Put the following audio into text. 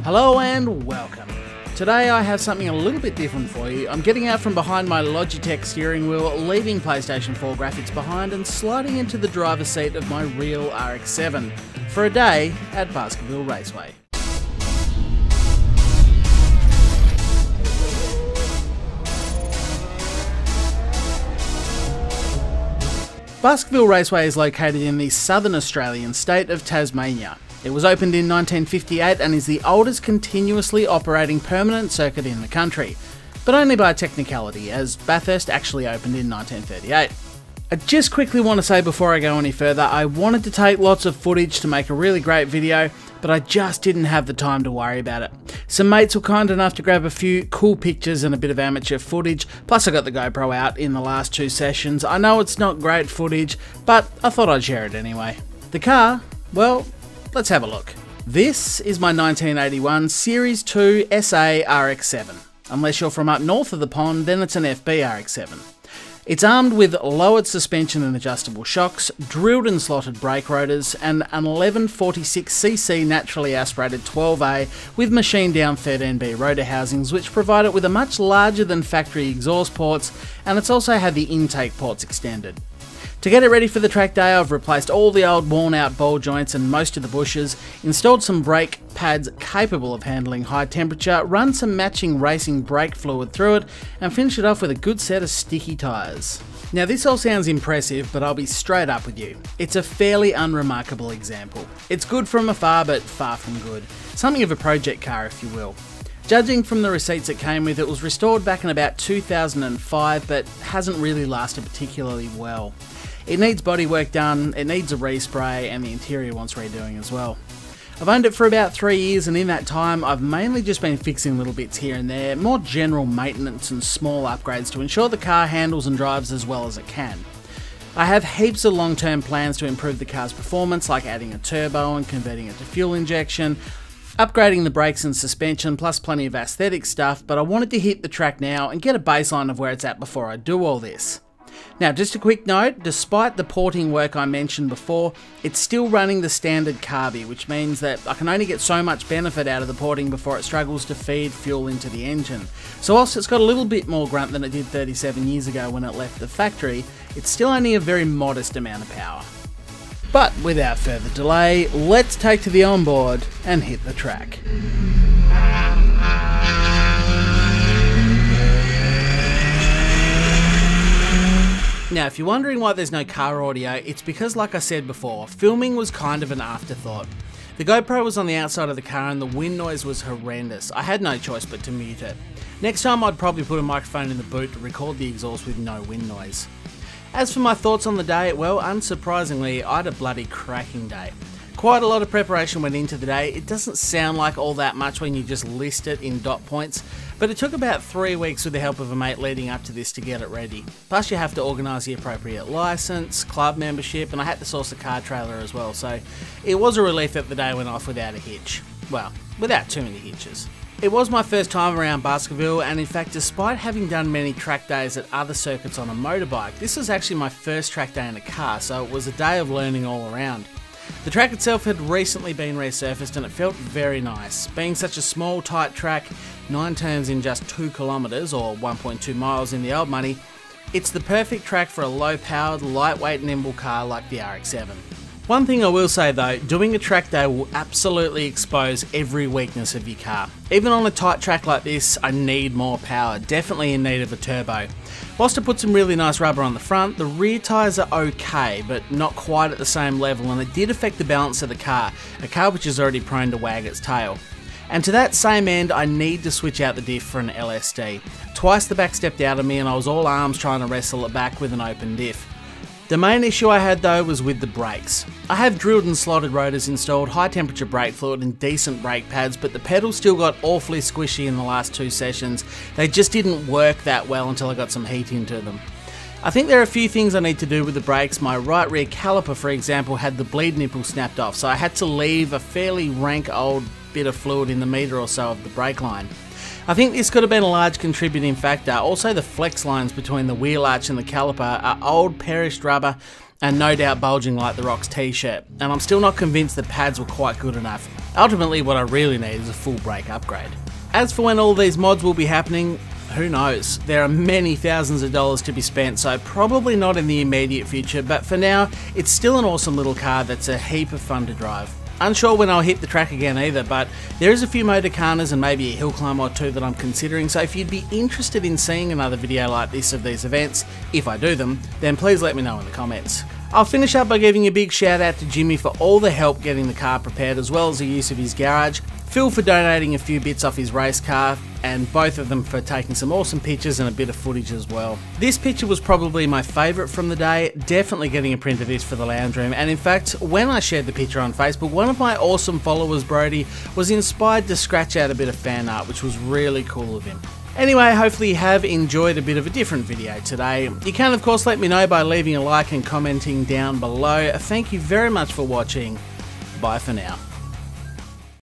Hello and welcome. Today I have something a little bit different for you. I'm getting out from behind my Logitech steering wheel, leaving PlayStation 4 graphics behind and sliding into the driver's seat of my real RX7 for a day at Baskerville Raceway. Baskerville Raceway is located in the southern Australian state of Tasmania. It was opened in 1958 and is the oldest continuously operating permanent circuit in the country, but only by technicality, as Bathurst actually opened in 1938. I just quickly want to say before I go any further, I wanted to take lots of footage to make a really great video, but I just didn't have the time to worry about it. Some mates were kind enough to grab a few cool pictures and a bit of amateur footage, plus I got the GoPro out in the last two sessions. I know it's not great footage, but I thought I'd share it anyway. The car, well, let's have a look. This is my 1981 Series 2 SA RX7. Unless you're from up north of the pond, then it's an FB RX7. It's armed with lowered suspension and adjustable shocks, drilled and slotted brake rotors, and an 1146cc naturally aspirated 12A with machined down 13B rotor housings, which provide it with a much larger than factory exhaust ports, and it's also had the intake ports extended. To get it ready for the track day, I've replaced all the old worn out ball joints and most of the bushes, installed some brake pads capable of handling high temperature, run some matching racing brake fluid through it, and finished it off with a good set of sticky tyres. Now this all sounds impressive, but I'll be straight up with you. It's a fairly unremarkable example. It's good from afar, but far from good. Something of a project car, if you will. Judging from the receipts it came with, it was restored back in about 2005, but hasn't really lasted particularly well. It needs bodywork done, it needs a respray, and the interior wants redoing as well. I've owned it for about 3 years, and in that time I've mainly just been fixing little bits here and there, more general maintenance and small upgrades to ensure the car handles and drives as well as it can. I have heaps of long-term plans to improve the car's performance, like adding a turbo and converting it to fuel injection, upgrading the brakes and suspension, plus plenty of aesthetic stuff, but I wanted to hit the track now and get a baseline of where it's at before I do all this. Now, just a quick note, despite the porting work I mentioned before, it's still running the standard carby, which means that I can only get so much benefit out of the porting before it struggles to feed fuel into the engine. So whilst it's got a little bit more grunt than it did 37 years ago when it left the factory, it's still only a very modest amount of power. But without further delay, let's take to the onboard and hit the track. Now, if you're wondering why there's no car audio, it's because, like I said before, filming was kind of an afterthought. The GoPro was on the outside of the car and the wind noise was horrendous. I had no choice but to mute it. Next time I'd probably put a microphone in the boot to record the exhaust with no wind noise. As for my thoughts on the day, well, unsurprisingly, I had a bloody cracking day. Quite a lot of preparation went into the day. It doesn't sound like all that much when you just list it in dot points, but it took about 3 weeks with the help of a mate leading up to this to get it ready. Plus you have to organise the appropriate licence, club membership, and I had to source a car trailer as well, so it was a relief that the day went off without a hitch. Well, without too many hitches. It was my first time around Baskerville, and in fact, despite having done many track days at other circuits on a motorbike, this was actually my first track day in a car, so it was a day of learning all around. The track itself had recently been resurfaced and it felt very nice. Being such a small, tight track, 9 turns in just 2 kilometres or 1.2 miles in the old money, it's the perfect track for a low-powered, lightweight, nimble car like the RX7. One thing I will say though, doing a track day will absolutely expose every weakness of your car. Even on a tight track like this, I need more power, definitely in need of a turbo. Whilst I put some really nice rubber on the front, the rear tyres are okay, but not quite at the same level, and it did affect the balance of the car, a car which is already prone to wag its tail. And to that same end, I need to switch out the diff for an LSD. Twice the back stepped out of me and I was all arms trying to wrestle it back with an open diff. The main issue I had though was with the brakes. I have drilled and slotted rotors installed, high temperature brake fluid and decent brake pads, but the pedals still got awfully squishy in the last 2 sessions. They just didn't work that well until I got some heat into them. I think there are a few things I need to do with the brakes. My right rear caliper, for example, had the bleed nipple snapped off, so I had to leave a fairly rank old bit of fluid in the metre or so of the brake line. I think this could have been a large contributing factor. Also, the flex lines between the wheel arch and the caliper are old perished rubber and no doubt bulging like the Rock's t-shirt, and I'm still not convinced the pads were quite good enough. Ultimately what I really need is a full brake upgrade. As for when all these mods will be happening, who knows? There are many thousands of dollars to be spent, so probably not in the immediate future, but for now, it's still an awesome little car that's a heap of fun to drive. Unsure when I'll hit the track again either, but there is a few motorcarnas and maybe a hill climb or two that I'm considering, so if you'd be interested in seeing another video like this of these events, if I do them, then please let me know in the comments. I'll finish up by giving a big shout out to Jimmy for all the help getting the car prepared, as well as the use of his garage, Phil for donating a few bits off his race car, and both of them for taking some awesome pictures and a bit of footage as well. This picture was probably my favourite from the day, definitely getting a print of this for the lounge room, and in fact, when I shared the picture on Facebook, one of my awesome followers, Brody, was inspired to scratch out a bit of fan art, which was really cool of him. Anyway, hopefully you have enjoyed a bit of a different video today. You can of course let me know by leaving a like and commenting down below. Thank you very much for watching. Bye for now.